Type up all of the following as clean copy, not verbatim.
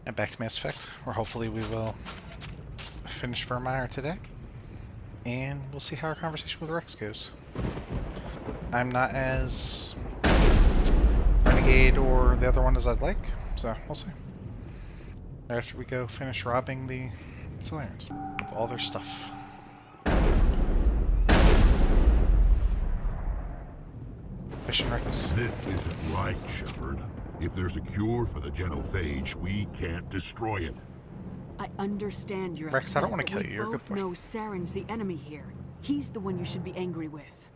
And back to Mass Effect, where hopefully we will finish Virmire today. And we'll see how our conversation with Rex goes. I'm not as renegade or the other one as I'd like, so we'll see. After we go finish robbing the Solarians of all their stuff. Mission Rex. This isn't right, Shepard. If there's a cure for the genophage, we can't destroy it. I understand you're Rex, upset, I don't want to but kill you. You're a we good both boy. know Saren's the enemy here. He's the one you should be angry with.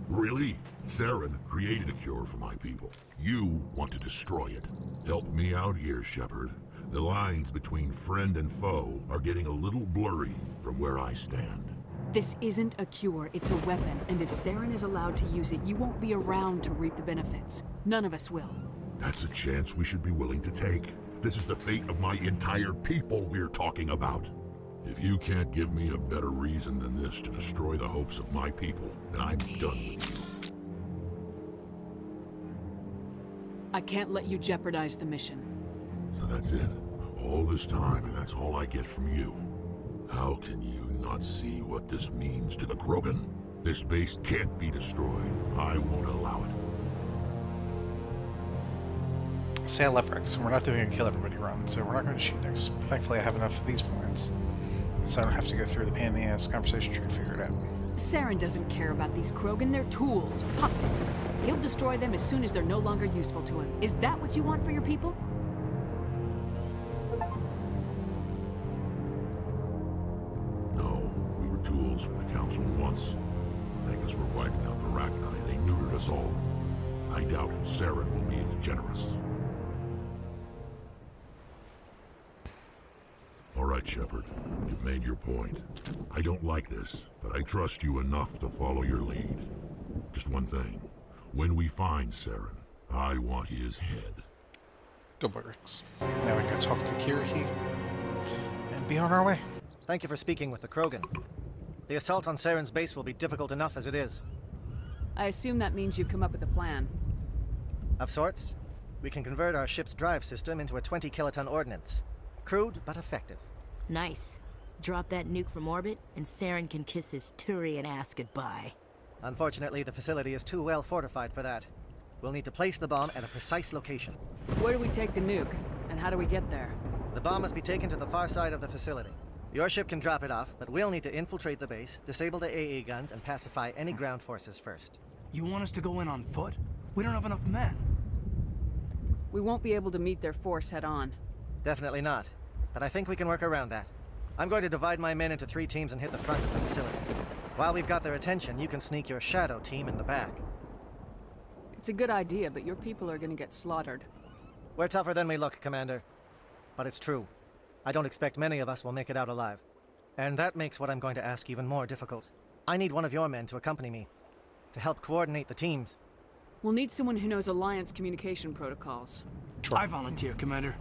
Really? Saren created a cure for my people. You want to destroy it. Help me out here, Shepard. The lines between friend and foe are getting a little blurry from where I stand. This isn't a cure, it's a weapon, and if Saren is allowed to use it, you won't be around to reap the benefits. None of us will. That's a chance we should be willing to take. This is the fate of my entire people we're talking about. If you can't give me a better reason than this to destroy the hopes of my people, then I'm done with you. I can't let you jeopardize the mission. So that's it. All this time, and that's all I get from you. How can you not see what this means to the Krogan? This base can't be destroyed. I won't allow it. Say I left Rex, and we're not doing a kill everybody run, so we're not going to shoot next. Thankfully I have enough of these plans, so I don't have to go through the pain in the ass conversation tree to figure it out. Saren doesn't care about these Krogan, they're tools, puppets. He'll destroy them as soon as they're no longer useful to him. Is that what you want for your people? No, we were tools for the Council once. Thank us for wiping out the Rachni. They neutered us all. I doubt Saren will be as generous. All right, Shepard. You've made your point. I don't like this, but I trust you enough to follow your lead. Just one thing. When we find Saren, I want his head. Go boy, Rex. Now we can go talk to Kiriki and be on our way. Thank you for speaking with the Krogan. The assault on Saren's base will be difficult enough as it is. I assume that means you've come up with a plan. Of sorts. We can convert our ship's drive system into a 20-kiloton ordnance. Crude, but effective. Nice. Drop that nuke from orbit, and Saren can kiss his Turian ass goodbye. Unfortunately, the facility is too well fortified for that. We'll need to place the bomb at a precise location. Where do we take the nuke? And how do we get there? The bomb must be taken to the far side of the facility. Your ship can drop it off, but we'll need to infiltrate the base, disable the AA guns, and pacify any ground forces first. You want us to go in on foot? We don't have enough men. We won't be able to meet their force head-on. Definitely not. But I think we can work around that. I'm going to divide my men into 3 teams and hit the front of the facility. While we've got their attention, you can sneak your shadow team in the back. It's a good idea, but your people are gonna get slaughtered. We're tougher than we look, Commander. But it's true. I don't expect many of us will make it out alive. And that makes what I'm going to ask even more difficult. I need one of your men to accompany me, to help coordinate the teams. We'll need someone who knows Alliance communication protocols. Sure. I volunteer, Commander.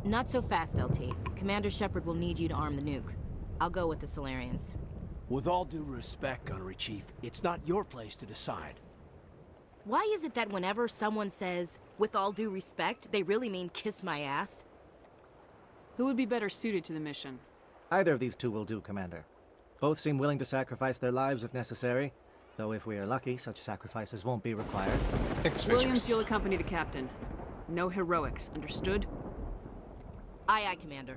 Not so fast, LT. Commander Shepard will need you to arm the nuke. I'll go with the Solarians. With all due respect, Gunnery Chief, it's not your place to decide. Why is it that whenever someone says, with all due respect, they really mean kiss my ass? Who would be better suited to the mission? Either of these 2 will do, Commander. Both seem willing to sacrifice their lives if necessary, though if we are lucky, such sacrifices won't be required. Thanks, Williams, you'll accompany the captain. No heroics, understood? Aye, aye, Commander.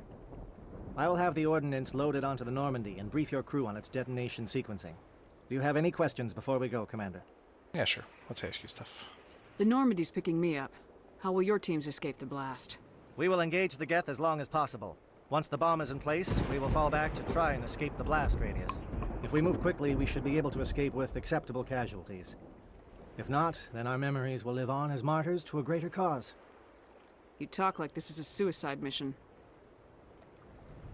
I will have the ordnance loaded onto the Normandy and brief your crew on its detonation sequencing. Do you have any questions before we go, Commander? Yeah, sure. Let's ask you stuff. The Normandy's picking me up. How will your teams escape the blast? We will engage the Geth as long as possible. Once the bomb is in place, we will fall back to try and escape the blast radius. If we move quickly, we should be able to escape with acceptable casualties. If not, then our memories will live on as martyrs to a greater cause. You talk like this is a suicide mission.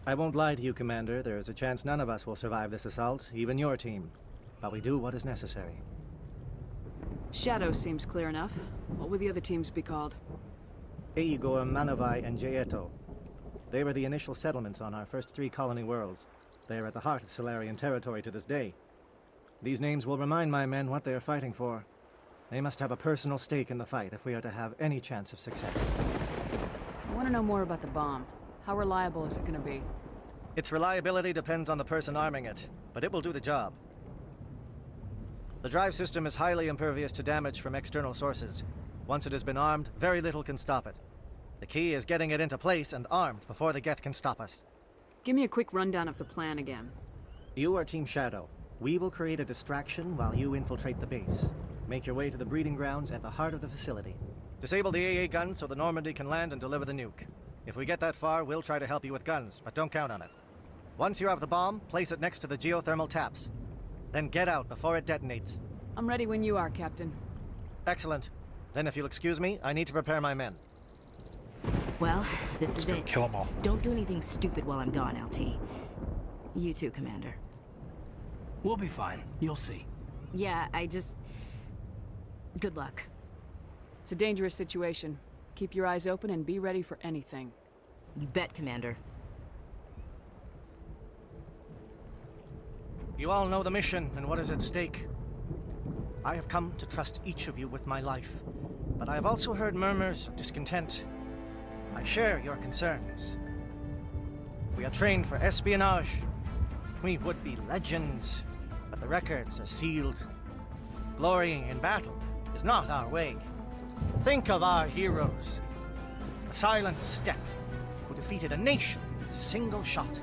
I won't lie to you, Commander. There is a chance none of us will survive this assault, even your team. But we do what is necessary. Shadow seems clear enough. What will the other teams be called? Aegor, Manavai, and Jaeto. They were the initial settlements on our first 3 colony worlds. They are at the heart of Solarian territory to this day. These names will remind my men what they are fighting for. They must have a personal stake in the fight if we are to have any chance of success. I want to know more about the bomb. How reliable is it gonna be? Its reliability depends on the person arming it, but it will do the job. The drive system is highly impervious to damage from external sources. Once it has been armed, very little can stop it. The key is getting it into place and armed before the Geth can stop us. Give me a quick rundown of the plan again. You are Team Shadow. We will create a distraction while you infiltrate the base. Make your way to the breeding grounds at the heart of the facility. Disable the AA guns so the Normandy can land and deliver the nuke. If we get that far, we'll try to help you with guns, but don't count on it. Once you have the bomb, place it next to the geothermal taps. Then get out before it detonates. I'm ready when you are, Captain. Excellent. Then if you'll excuse me, I need to prepare my men. Well, this is Let's go it. kill them all. Don't do anything stupid while I'm gone, LT. You too, Commander. We'll be fine. You'll see. Yeah, good luck. It's a dangerous situation. Keep your eyes open and be ready for anything. You bet, Commander. You all know the mission and what is at stake. I have come to trust each of you with my life, but I have also heard murmurs of discontent. I share your concerns. We are trained for espionage. We would be legends, but the records are sealed. Glorying in battle is not our way. Think of our heroes. The Silent Step, who defeated a nation with a single shot.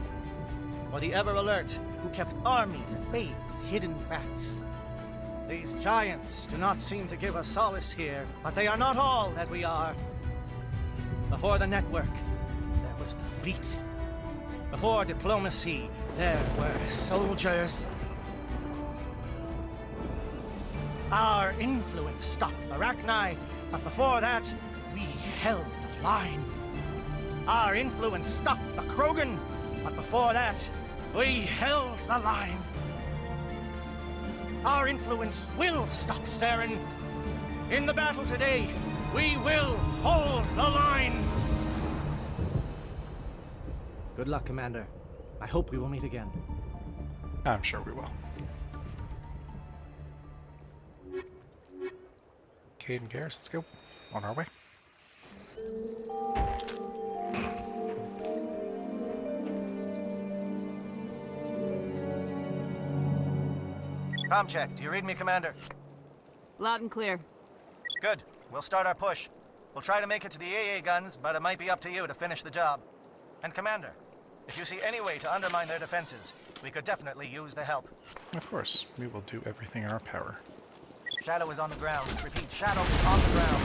Or the Ever Alert, who kept armies at bay with hidden facts. These giants do not seem to give us solace here, but they are not all that we are. Before the network, there was the fleet. Before diplomacy, there were soldiers. Our influence stopped the Rachni, but before that, we held the line. Our influence stopped the Krogan, but before that, we held the line. Our influence will stop Saren. In the battle today, we will hold the line. Good luck, Commander. I hope we will meet again. I'm sure we will. Cade and Garrus, let's go. On our way. Comm check. Do you read me, Commander? Loud and clear. Good. We'll start our push. We'll try to make it to the AA guns, but it might be up to you to finish the job. And Commander, if you see any way to undermine their defenses, we could definitely use the help. Of course, we will do everything in our power. Shadow is on the ground. Repeat, Shadow is on the ground.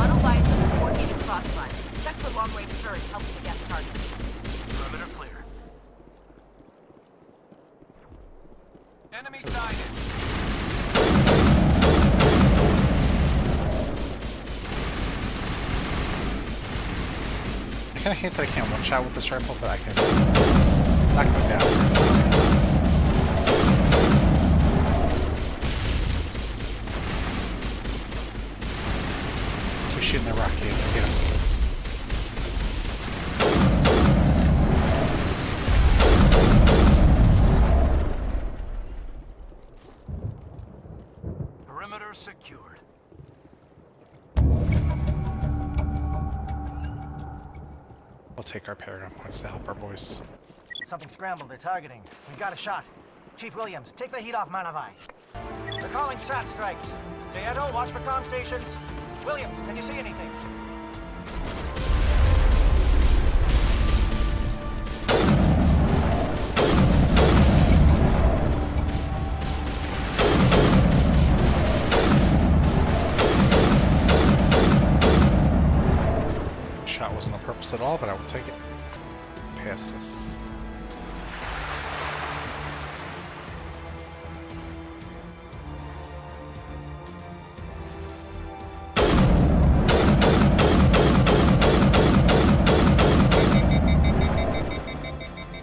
Unallied coordinated crossfire. Check for long-range turrets helping to get the target. Perimeter clear. Enemy sighted. I kind of hate that I can't one-shot with this rifle, but I can knock them down. So we're shooting the rocket, get him. Perimeter secured. We'll take our Paragon points to help our boys. Something scrambled. They're targeting. We've got a shot. Chief Williams, take the heat off Manavai. They're calling SAT strikes. Jaeto, watch for comm stations. Williams, can you see anything? Shot wasn't on purpose at all, but I will take it. Pass this.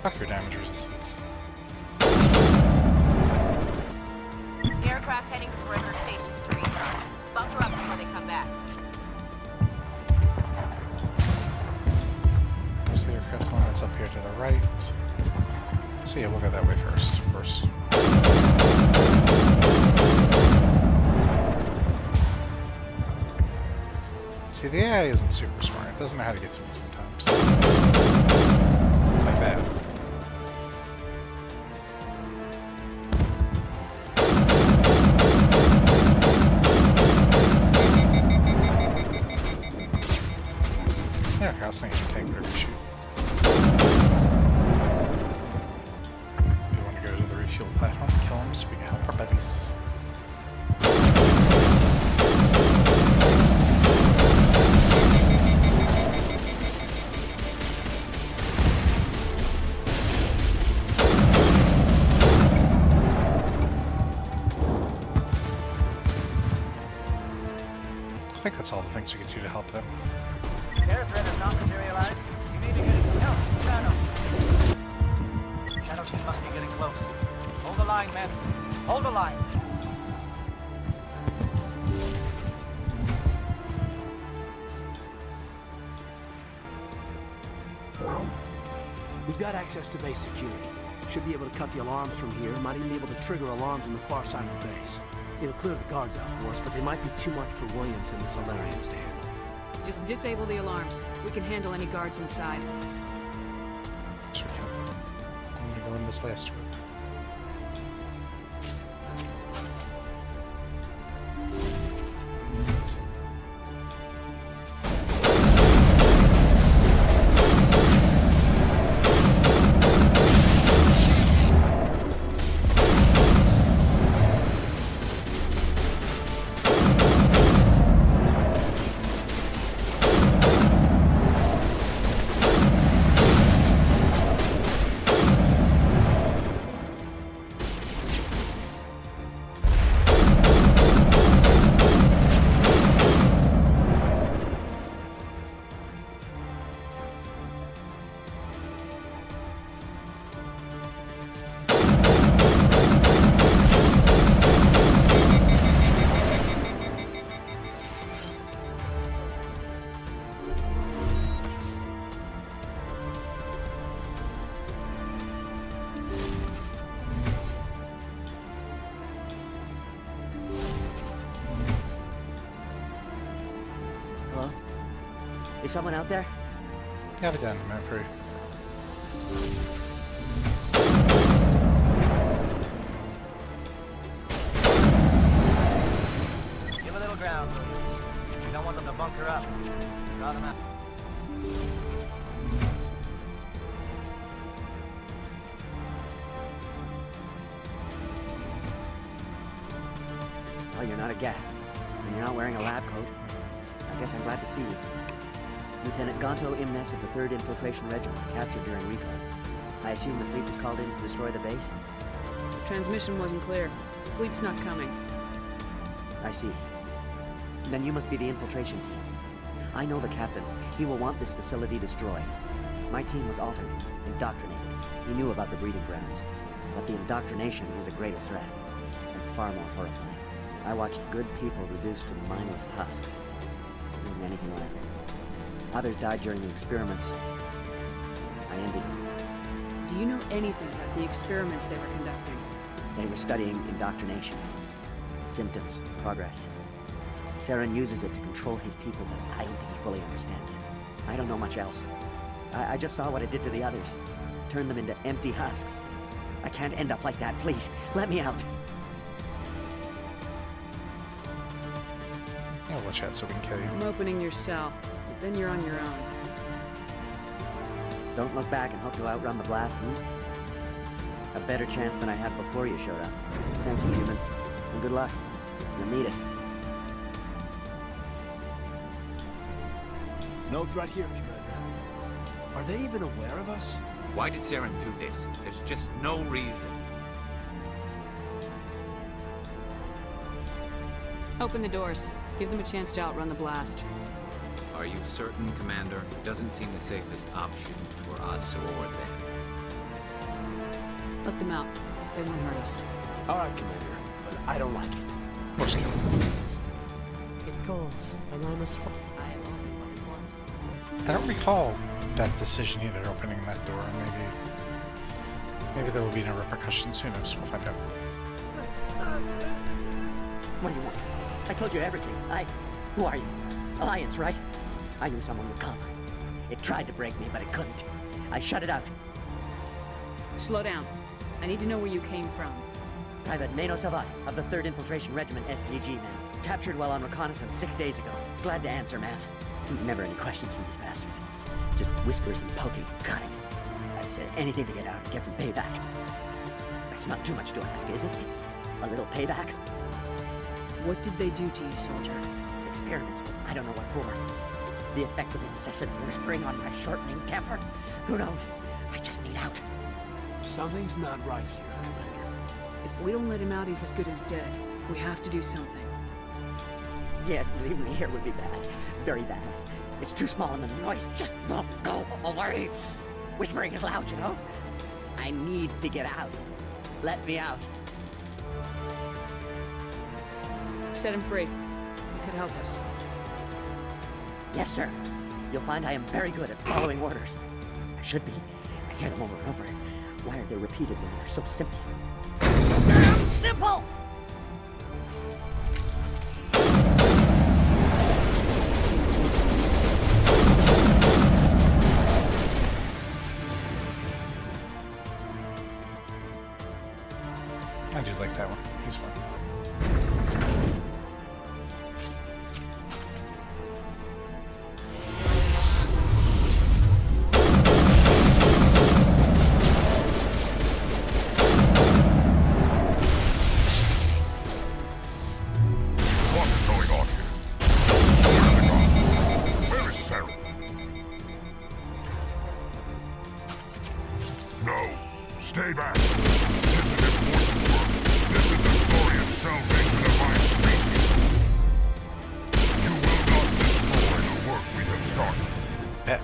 Fuck your damage resistance. Aircraft heading to perimeter stations to recharge. Bunker up before they come back. There's the aircraft one that's up here to the right. So yeah, we'll go that way first. See, the AI isn't super smart. It doesn't know how to get to me sometimes. Like that. Yeah, I was thinking you take whatever you shoot. We want to go to the refuel platform, kill him so we can help our buddies. I think that's all the things we can do to help them. Care threat has not materialized. You may be getting some help from Shadow. Shadow team must be getting close. Hold the line, men. Hold the line. We've got access to base security. Should be able to cut the alarms from here. Might even be able to trigger alarms on the far side of the base. It'll clear the guards out for us, but they might be too much for Williams and the Solarians to handle. Just disable the alarms. We can handle any guards inside. So we can. I'm gonna go in this last room. Is someone out there? Have it down in a minute for you. Give a little ground, Williams. We don't want them to bunker up. Draw them out. Oh, you're not a Geth. And you're not wearing a lab coat. I guess I'm glad to see you. Lieutenant Gonto Imnes of the 3rd Infiltration Regiment, captured during recon. I assume the fleet was called in to destroy the base? Transmission wasn't clear. The fleet's not coming. I see. Then you must be the infiltration team. I know the captain. He will want this facility destroyed. My team was often indoctrinated. He knew about the breeding grounds. But the indoctrination is a greater threat, and far more horrifying. I watched good people reduced to mindless husks. There isn't anything left. Others died during the experiments. I envied them. Do you know anything about the experiments they were conducting? They were studying indoctrination. Symptoms, progress. Saren uses it to control his people, but I don't think he fully understands it. I don't know much else. I just saw what it did to the others. Turned them into empty husks. I can't end up like that, please. Let me out. Yeah, we'll chat so we can kill you. I'm opening your cell, but then you're on your own. Don't look back and hope you'll outrun the blast, A better chance than I had before you showed up. Thank you, human. And good luck. You'll need it. No threat here, Commander. Are they even aware of us? Why did Saren do this? There's just no reason. Open the doors. Give them a chance to outrun the blast. Are you certain, Commander? It doesn't seem the safest option for us or them. Let them out. They won't hurt us. All right, Commander, but I don't like it. Of course, kill. It goes, and I must follow. I don't recall that decision either, opening that door. Maybe there will be no repercussions. Who knows? We'll find out. What do you want? I told you everything. Who are you? Alliance, right? I knew someone would come. It tried to break me, but it couldn't. I shut it out. Slow down. I need to know where you came from. Private Nano Savat of the 3rd Infiltration Regiment STG, man. Captured while on reconnaissance 6 days ago. Glad to answer, man. Never any questions from these bastards. Just whispers and poking and cutting. I said anything to get out and get some payback. It's not too much to ask, is it? A little payback? What did they do to you, soldier? Experiments, but I don't know what for. The effect of incessant whispering on my shortening temper? Who knows? I just need out. Something's not right here, Commander. If we don't let him out, he's as good as dead. We have to do something. Yes, leaving me here would be bad. Very bad. It's too small and the noise just won't go away. Whispering is loud, you know? I need to get out. Let me out. Set him free. He could help us. Yes, sir. You'll find I am very good at following orders. I should be. I hear them over and over. Why are they repeated when they're so simple? Damn simple! I do like that one. He's fun. What's going on here? Where is Sarah? No, stay back. This is important work. This is the glorious salvation of my species. You will not destroy the work we have started. Bet.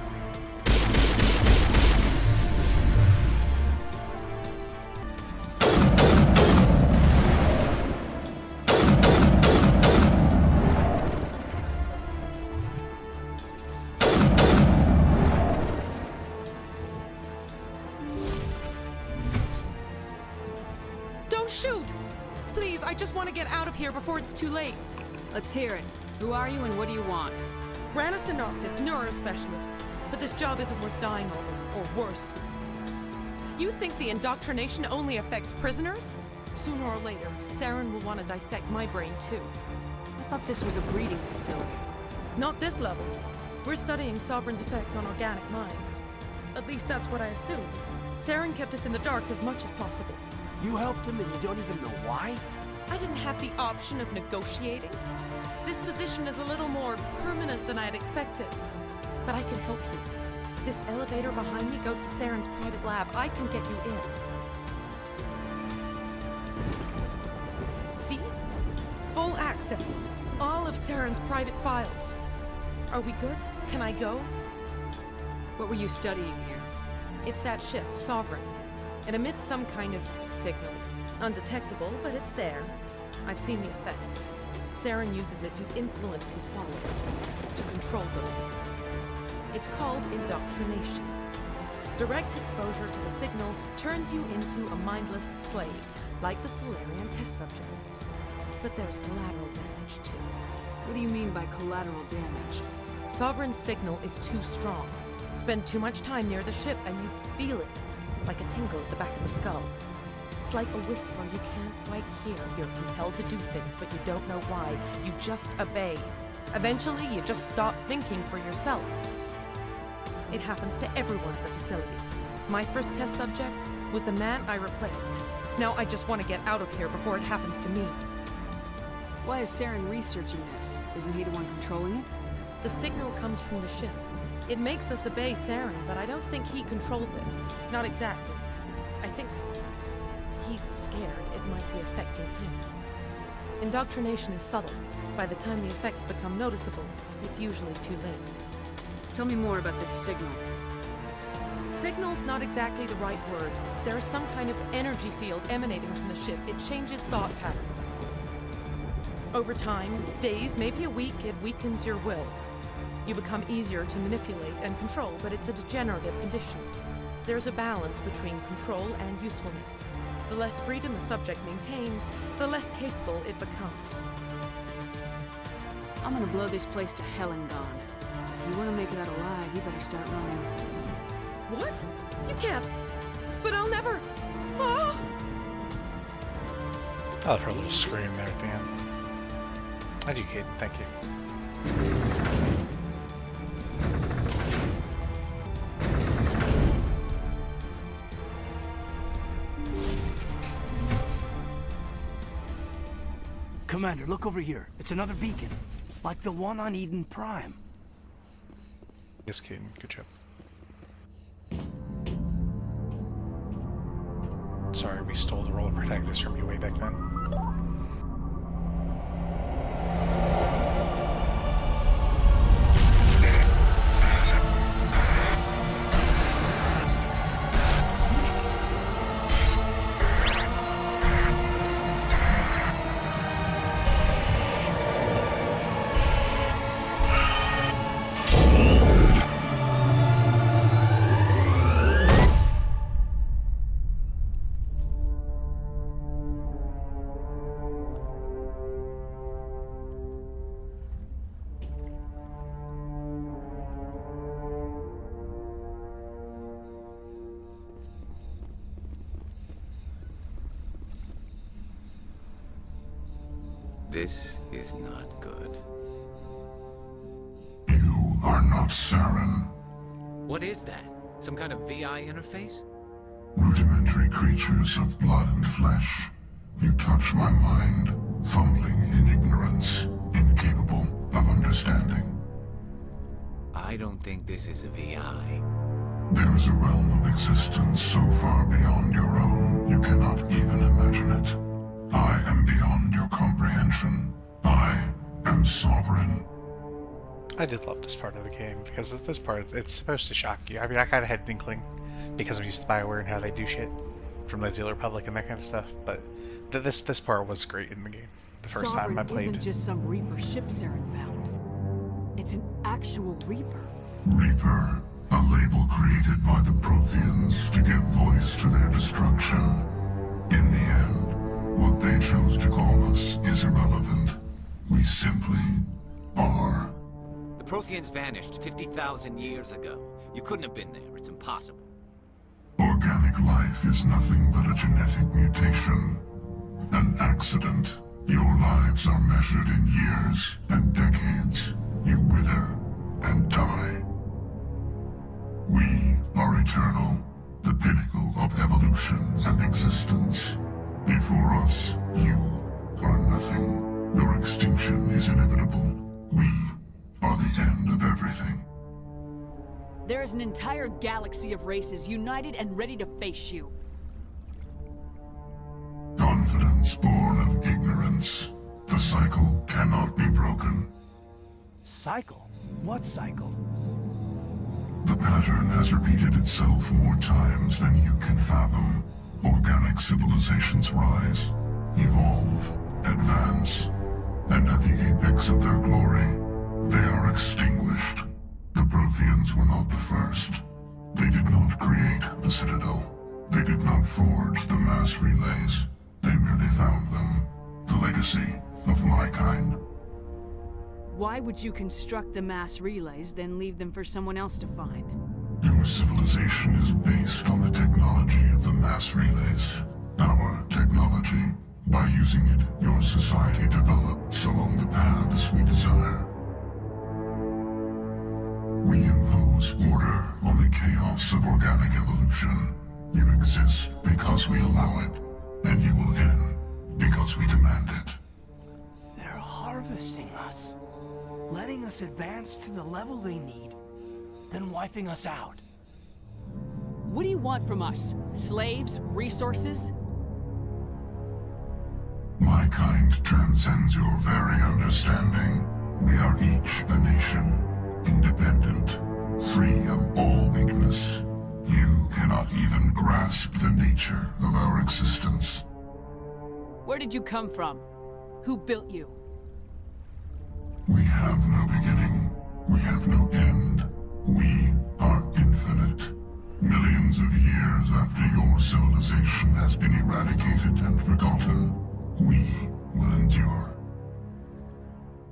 Don't shoot! Please, I just want to get out of here before it's too late. Let's hear it. Who are you and what do you want? Raneth the Noctis, neurospecialist. But this job isn't worth dying over, or worse. You think the indoctrination only affects prisoners? Sooner or later, Saren will want to dissect my brain too. I thought this was a breeding facility. Not this level. We're studying Sovereign's effect on organic minds. At least that's what I assumed. Saren kept us in the dark as much as possible. You helped him and you don't even know why? I didn't have the option of negotiating. This position is a little more permanent than I had expected. But I can help you. This elevator behind me goes to Saren's private lab. I can get you in. See? Full access. All of Saren's private files. Are we good? Can I go? What were you studying here? It's that ship, Sovereign. It emits some kind of signal. Undetectable, but it's there. I've seen the effects. Saren uses it to influence his followers, to control them. It's called indoctrination. Direct exposure to the signal turns you into a mindless slave, like the Solarian test subjects. But there's collateral damage, too. What do you mean by collateral damage? Sovereign's signal is too strong. Spend too much time near the ship and you feel it, like a tingle at the back of the skull. It's like a whisper you can't quite hear. You're compelled to do things, but you don't know why. You just obey. Eventually, you just stop thinking for yourself. It happens to everyone at the facility. My first test subject was the man I replaced. Now I just want to get out of here before it happens to me. Why is Saren researching this? Isn't he the one controlling it? The signal comes from the ship. It makes us obey Saren, but I don't think he controls it. Not exactly. I think he's scared it might be affecting him. Indoctrination is subtle. By the time the effects become noticeable, it's usually too late. Tell me more about this signal. Signal's not exactly the right word. There is some kind of energy field emanating from the ship. It changes thought patterns. Over time, days, maybe a week, it weakens your will. You become easier to manipulate and control, but it's a degenerative condition. There's a balance between control and usefulness. The less freedom a subject maintains, the less capable it becomes. I'm gonna blow this place to hell and gone. If you want to make it out alive, you better start running. What? You can't. But I'll never. Oh! I love her little scream there at the end. I do, Caden. Thank you. Commander, look over here. It's another beacon. Like the one on Eden Prime. Yes, Caden. Good job. Sorry, we stole the role of protagonist from you way back then. This is not good. You are not Saren. What is that? Some kind of VI interface? Rudimentary creatures of blood and flesh. You touch my mind, fumbling in ignorance, incapable of understanding. I don't think this is a VI. There is a realm of existence so far beyond your own, you cannot even imagine it. I am beyond your comprehension. I am sovereign. I did love this part of the game, because at this part, it's supposed to shock you. I mean, I kind of had an inkling, because I'm used to BioWare and how they do shit from the Old Republic and that kind of stuff, but this part was great in the game. The first time I played. Isn't just some Reaper ship Saren found. It's an actual Reaper. Reaper, a label created by the Protheans to give voice to their destruction. In the end, what they chose to call us is irrelevant. We simply are. The Protheans vanished 50,000 years ago. You couldn't have been there. It's impossible. Organic life is nothing but a genetic mutation. An accident. Your lives are measured in years and decades. You wither and die. We are eternal, the pinnacle of evolution and existence. Before us, you are nothing. Your extinction is inevitable. We are the end of everything. There is an entire galaxy of races united and ready to face you. Confidence born of ignorance. The cycle cannot be broken. Cycle? What cycle? The pattern has repeated itself more times than you can fathom. Organic civilizations rise, evolve, advance, and at the apex of their glory, they are extinguished. The Protheans were not the first. They did not create the Citadel. They did not forge the mass relays. They merely found them, the legacy of my kind. Why would you construct the mass relays, then leave them for someone else to find? Your civilization is based on the technology of the mass relays. Our technology. By using it, your society develops along the paths we desire. We impose order on the chaos of organic evolution. You exist because we allow it, and you will end because we demand it. They're harvesting us. Letting us advance to the level they need, then wiping us out. What do you want from us? Slaves? Resources? My kind transcends your very understanding. We are each a nation, independent, free of all weakness. You cannot even grasp the nature of our existence. Where did you come from? Who built you? We have no beginning. We have no end. We are infinite. Millions of years after your civilization has been eradicated and forgotten, we will endure.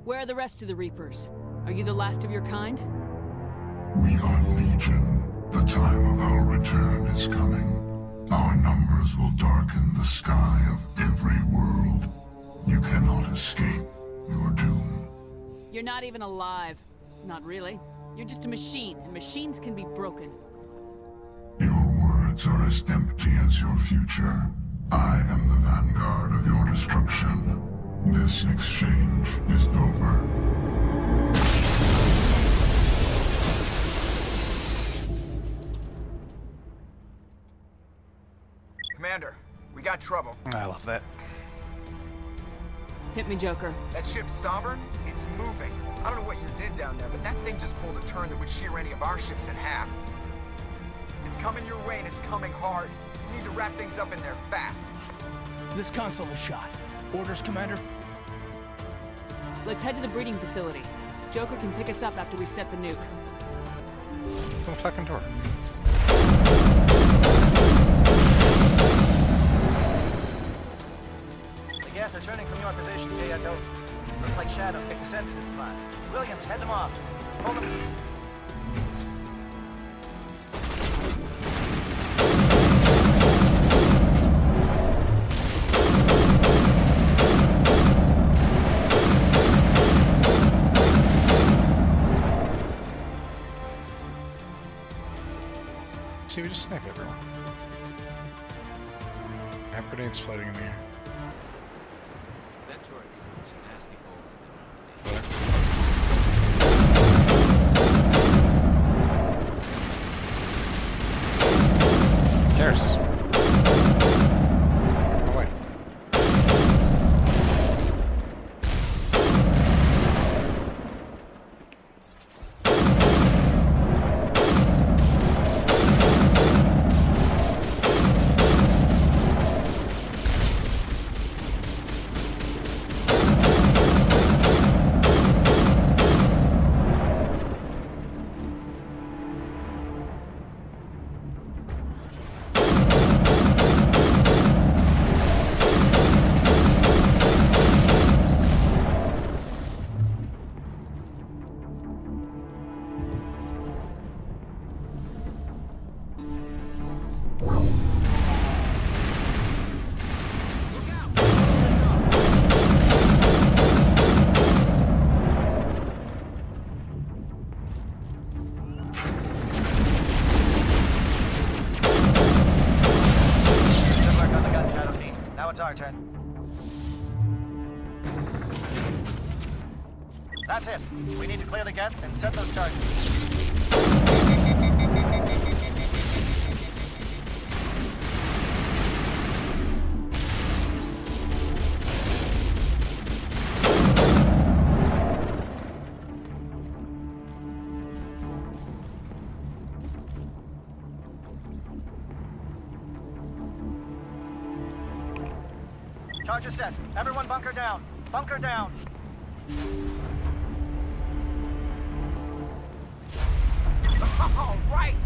Where are the rest of the Reapers? Are you the last of your kind? We are Legion. The time of our return is coming. Our numbers will darken the sky of every world. You cannot escape your doom. You're not even alive. Not really. You're just a machine, and machines can be broken. Your words are as empty as your future. I am the vanguard of your destruction. This exchange is over. Commander, we got trouble. I love that. Hit me, Joker. That ship's Sovereign, it's moving. I don't know what you did down there, but that thing just pulled a turn that would shear any of our ships in half. It's coming your way and it's coming hard. You need to wrap things up in there fast. This console is shot. Orders, Commander? Let's head to the breeding facility. Joker can pick us up after we set the nuke. Open the fucking door. The Geth are turning from your position, Kayato. Looks like Shadow picked a sensitive spot. Williams, head them off. Hold them. See, we just snipe everyone. I have grenades floating in the air. That turret can put some nasty holes in the Cheers. Oh, wait. It's our turn. That's it. We need to clear the Geth and set those targets. Charges set. Everyone bunker down. Bunker down. All right!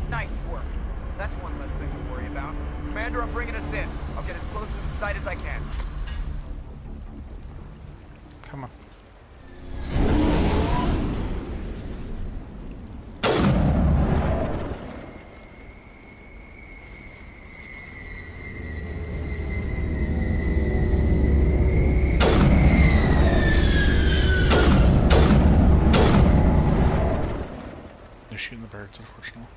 Nice work. That's one less thing to worry about. Commander, I'm bringing us in. I'll get as close to the site as I can. Come on. They're shooting the birds, unfortunately.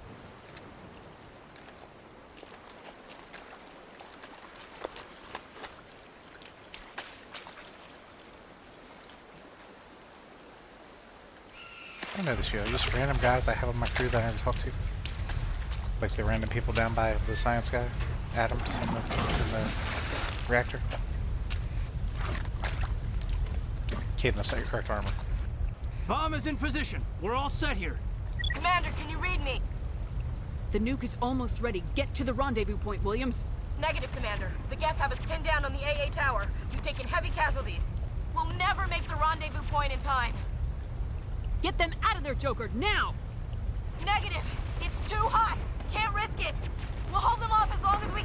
I know this few. Just random guys I have on my crew that I never talk to. Like the random people down by the science guy, Adams, in the reactor. Caden, that's not your correct armor. Bomb is in position. We're all set here. Commander, can you read me? The nuke is almost ready. Get to the rendezvous point, Williams. Negative, Commander. The Geth have us pinned down on the AA tower. We've taken heavy casualties. We'll never make the rendezvous point in time. Get them out of there, Joker, now! Negative! It's too hot! Can't risk it! We'll hold them off as long as we...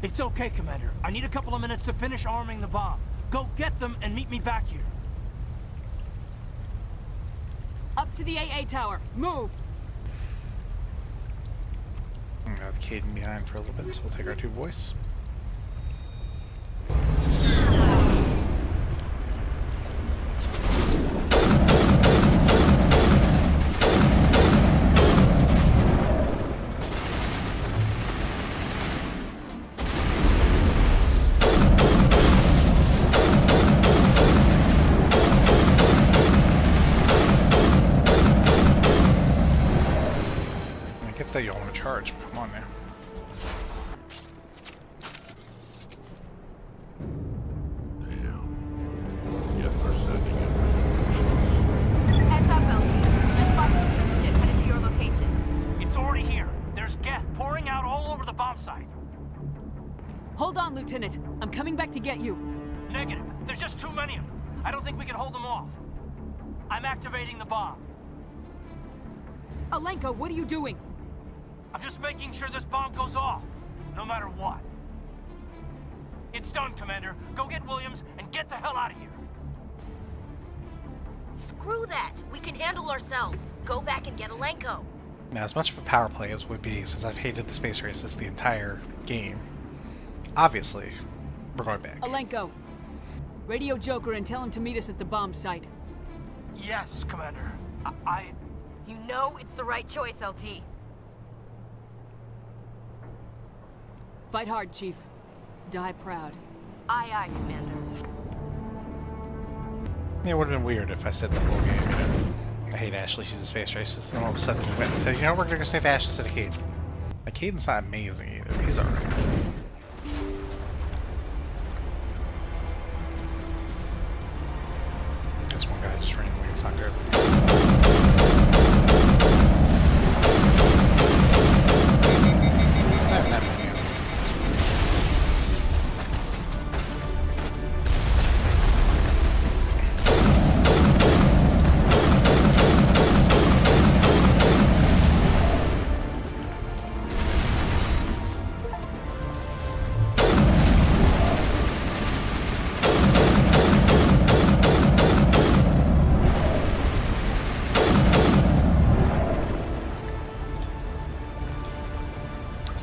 It's okay, Commander. I need a couple of minutes to finish arming the bomb. Go get them and meet me back here. to the AA tower. Move! I'm gonna have Caden behind for a little bit, so we'll take our 2 boys. That you all want to charge, but come on now. Damn. Yes, they're sending in reinforcements. Heads up, LT. We just spotted the ship headed to your location. It's already here. There's Geth pouring out all over the bomb site. Hold on, Lieutenant. I'm coming back to get you. Negative. There's just too many of them. I don't think we can hold them off. I'm activating the bomb. Alenko, what are you doing? I'm just making sure this bomb goes off, no matter what. It's done, Commander. Go get Williams and get the hell out of here. Screw that. We can handle ourselves. Go back and get Alenko. Now, as much of a power play as would be, since I've hated the space races the entire game, obviously, we're going back. Alenko, radio Joker and tell him to meet us at the bomb site. Yes, Commander. You know it's the right choice, LT. Fight hard, Chief. Die proud. Aye, aye, Commander. Yeah, it would have been weird if I said the whole game, you know, I hate Ashley, she's a space racist, and all of a sudden we went and said, you know, we're gonna go save Ashley instead of Caden. Like, Caden's not amazing either, he's alright. This one guy just randomly gets knocked over.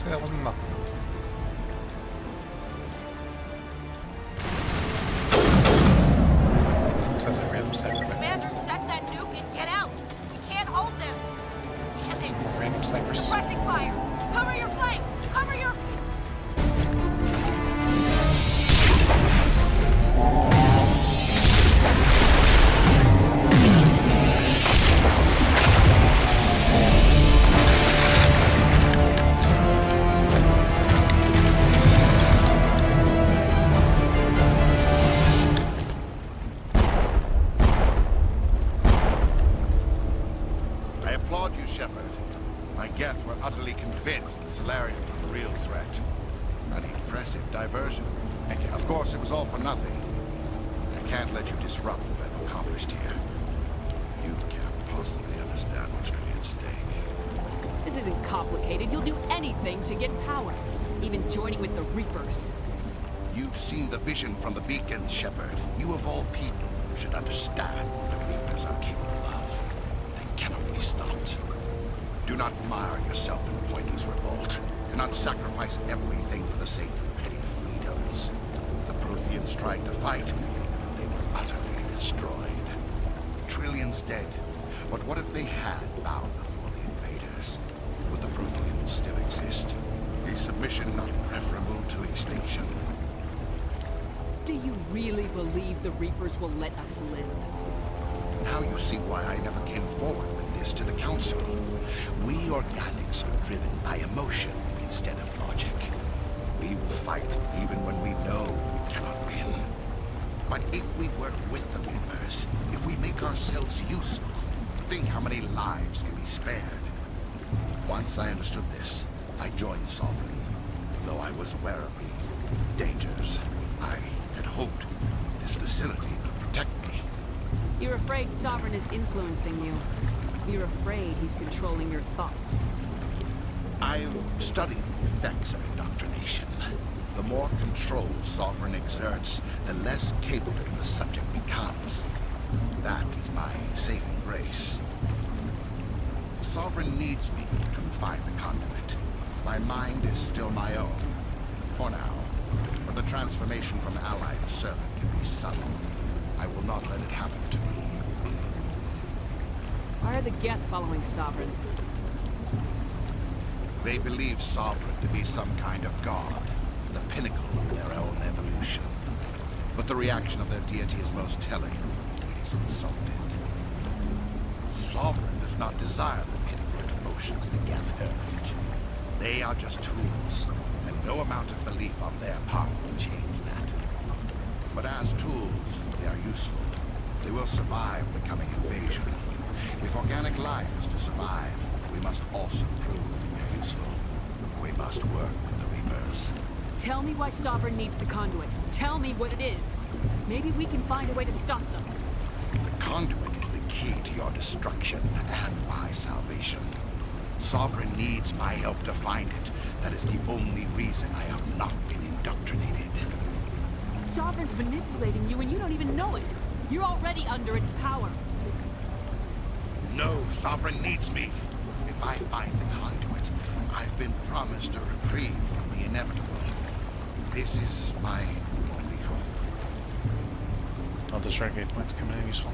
That wasn't enough. Says a random sniper. Commander, set that nuke and get out. We can't hold them. Damn it. Random snipers. Suppressing fire. Cover your flank. Cover your... Shepard. My Geth were utterly convinced the Solarians were the real threat. An impressive diversion. Of course, it was all for nothing. I can't let you disrupt what I've accomplished here. You can't possibly understand what's really at stake. This isn't complicated. You'll do anything to get power. Even joining with the Reapers. You've seen the vision from the beacons, Shepard. You of all people should understand what the Reapers are capable of. They cannot be stopped. Do not mire yourself in pointless revolt. Do not sacrifice everything for the sake of petty freedoms. The Protheans tried to fight, and they were utterly destroyed. Trillions dead. But what if they had bowed before the invaders? Would the Protheans still exist? Is submission not preferable to extinction? Do you really believe the Reapers will let us live? Now you see why I never came forward with this to the Council. We organics are driven by emotion instead of logic. We will fight even when we know we cannot win. But if we work with the Reapers, if we make ourselves useful, think how many lives can be spared. Once I understood this, I joined Sovereign. Though I was aware of the dangers, I had hoped this facility could protect me. You're afraid Sovereign is influencing you. You're afraid he's controlling your thoughts. I've studied the effects of indoctrination. The more control Sovereign exerts, the less capable the subject becomes. That is my saving grace. Sovereign needs me to find the conduit. My mind is still my own. For now. But the transformation from ally to servant can be subtle. I will not let it happen to me. Why are the Geth following Sovereign? They believe Sovereign to be some kind of god, the pinnacle of their own evolution. But the reaction of their deity is most telling. It is insulted. Sovereign does not desire the pitiful devotions the Geth hurl at it. They are just tools, and no amount of belief on their part will change that. But as tools, they are useful. They will survive the coming invasion. If organic life is to survive, we must also prove we are useful. We must work with the Reapers. Tell me why Sovereign needs the conduit. Tell me what it is. Maybe we can find a way to stop them. The conduit is the key to your destruction and my salvation. Sovereign needs my help to find it. That is the only reason I have not been indoctrinated. Sovereign's manipulating you and you don't even know it. You're already under its power. No, Sovereign needs me. If I find the conduit, I've been promised a reprieve from the inevitable. This is my only hope. All those renegade points coming in useful.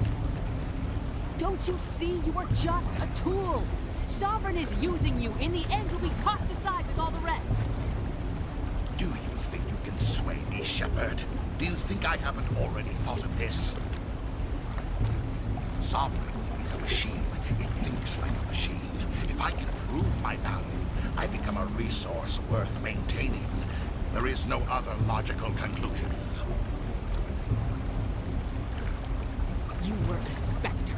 Don't you see? You are just a tool. Sovereign is using you. In the end, you'll be tossed aside with all the rest. Do you think you can sway me, Shepard? Do you think I haven't already thought of this? Sovereign is a machine. It thinks like a machine. If I can prove my value, I become a resource worth maintaining. There is no other logical conclusion. You were a Spectre.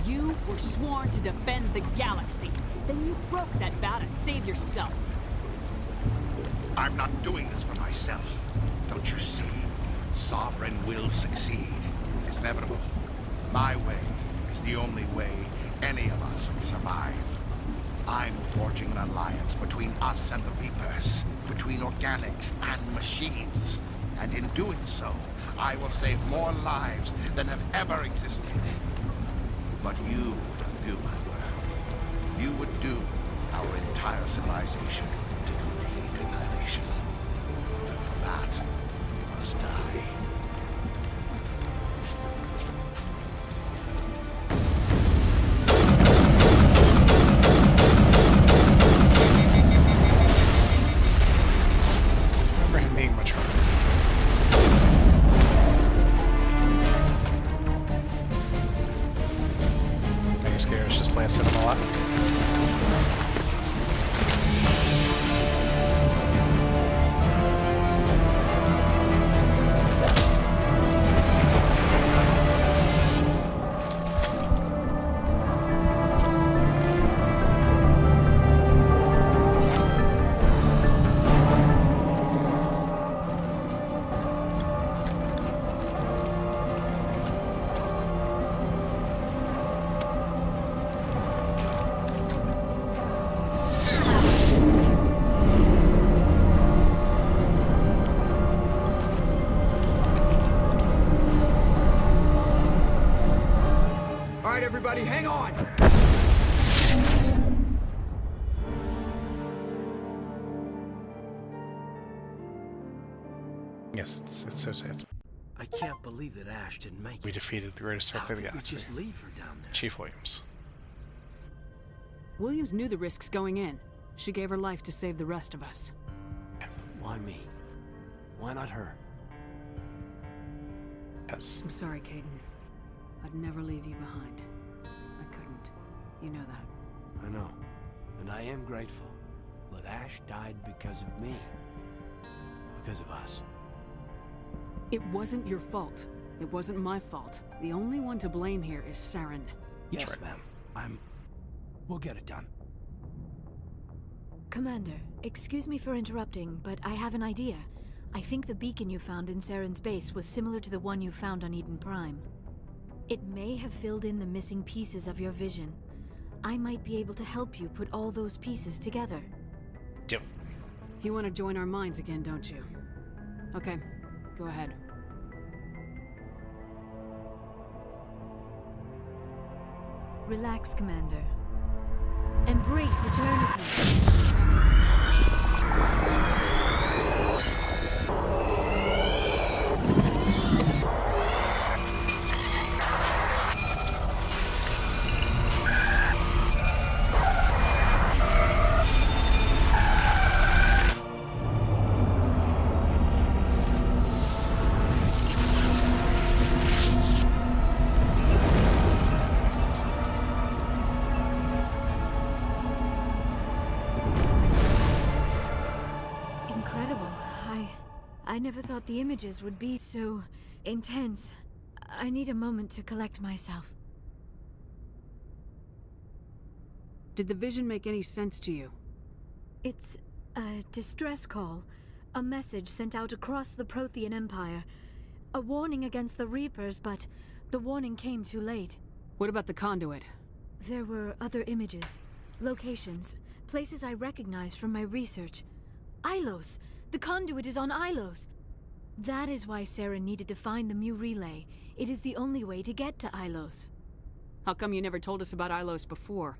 You were sworn to defend the galaxy. Then you broke that vow to save yourself. I'm not doing this for myself. Don't you see? Sovereign will succeed. It is inevitable. My way is the only way any of us will survive. I'm forging an alliance between us and the Reapers, between organics and machines. And in doing so, I will save more lives than have ever existed. But you would undo my work. You would doom our entire civilization to complete annihilation. And for that, you must die. Remember him being much harder. Are you scared? It's just blasting them a lot. All right, everybody, hang on! Yes, it's so safe. I can't believe that Ash didn't make We it. defeated the greatest threat How to the could we galaxy. just leave her down there? Chief Williams. Williams knew the risks going in. She gave her life to save the rest of us. Why me? Why not her? Yes. I'm sorry, Caden. I'd never leave you behind. I couldn't. You know that. I know. And I am grateful. But Ash died because of me. Because of us. It wasn't your fault. It wasn't my fault. The only one to blame here is Saren. Yes, ma'am. We'll get it done. Commander, excuse me for interrupting, but I have an idea. I think the beacon you found in Saren's base was similar to the one you found on Eden Prime. It may have filled in the missing pieces of your vision. I might be able to help you put all those pieces together. Yep. You want to join our minds again, don't you? Okay, go ahead. Relax, Commander. Embrace eternity. Incredible. I never thought the images would be so intense. I need a moment to collect myself. Did the vision make any sense to you? It's a distress call. A message sent out across the Prothean Empire. A warning against the Reapers, but the warning came too late. What about the conduit? There were other images, locations, places I recognized from my research. Ilos! The conduit is on Ilos! That is why Saren needed to find the Mu Relay. It is the only way to get to Ilos. How come you never told us about Ilos before?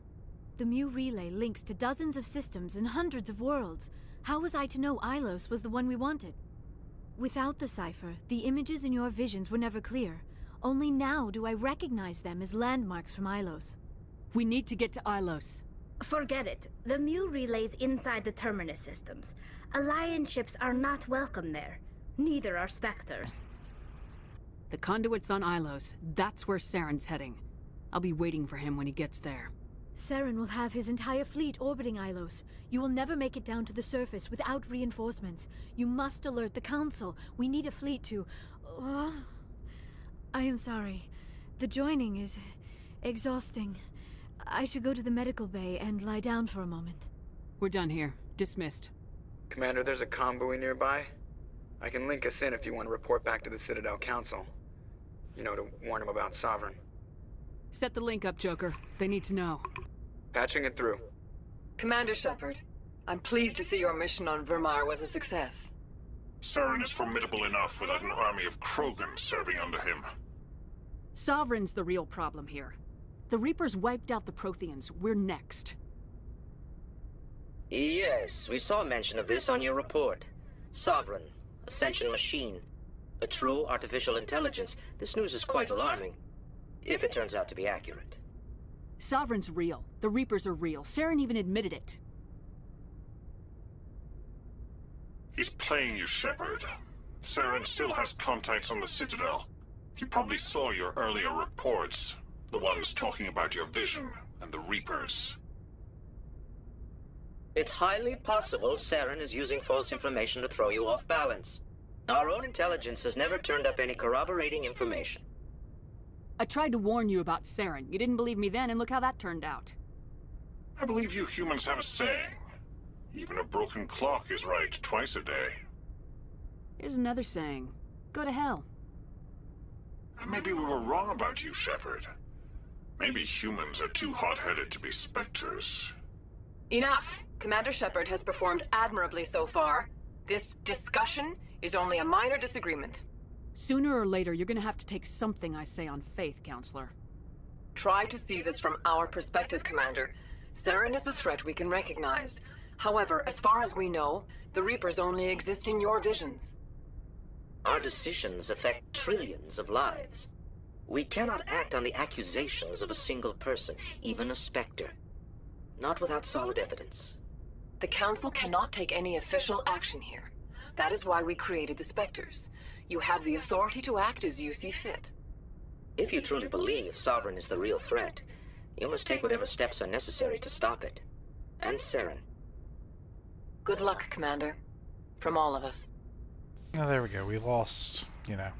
The Mu Relay links to dozens of systems and hundreds of worlds. How was I to know Ilos was the one we wanted? Without the cipher, the images in your visions were never clear. Only now do I recognize them as landmarks from Ilos. We need to get to Ilos. Forget it. The Mu Relay's inside the Terminus systems. Alliance ships are not welcome there. Neither are Spectres. The conduit's on Ilos. That's where Saren's heading. I'll be waiting for him when he gets there. Saren will have his entire fleet orbiting Ilos. You will never make it down to the surface without reinforcements. You must alert the Council. We need a fleet to... I am sorry. The joining is exhausting. I should go to the medical bay and lie down for a moment. We're done here. Dismissed. Commander, there's a convoy nearby. I can link us in if you want to report back to the Citadel Council. You know, to warn them about Sovereign. Set the link up, Joker. They need to know. Patching it through. Commander Shepard, I'm pleased to see your mission on Vermar was a success. Saren is formidable enough without an army of Krogan serving under him. Sovereign's the real problem here. The Reapers wiped out the Protheans. We're next. Yes, we saw mention of this on your report. Sovereign, Ascension machine, a true artificial intelligence. This news is quite alarming, if it turns out to be accurate. Sovereign's real. The Reapers are real. Saren even admitted it. He's playing you, Shepard. Saren still has contacts on the Citadel. He probably saw your earlier reports. The ones talking about your vision and the Reapers. It's highly possible Saren is using false information to throw you off balance. Our own intelligence has never turned up any corroborating information. I tried to warn you about Saren. You didn't believe me then, and look how that turned out. I believe you humans have a saying. Even a broken clock is right twice a day. Here's another saying. Go to hell. Maybe we were wrong about you, Shepard. Maybe humans are too hot-headed to be Spectres. Enough! Commander Shepard has performed admirably so far. This discussion is only a minor disagreement. Sooner or later, you're gonna have to take something I say on faith, Counselor. Try to see this from our perspective, Commander. Saren is a threat we can recognize. However, as far as we know, the Reapers only exist in your visions. Our decisions affect trillions of lives. We cannot act on the accusations of a single person, even a Spectre. Not without solid evidence. The Council cannot take any official action here. That is why we created the Spectres. You have the authority to act as you see fit. If you truly believe Sovereign is the real threat, you must take whatever steps are necessary to stop it. And Saren. Good luck, Commander. From all of us. Oh, there we go. We lost, you know,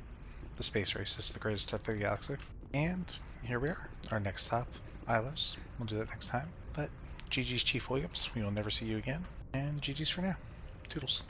the space race is the greatest threat to the galaxy. And here we are. Our next stop, Ilos. We'll do that next time. But GG's Chief Williams. We will never see you again. And GG's for now. Toodles.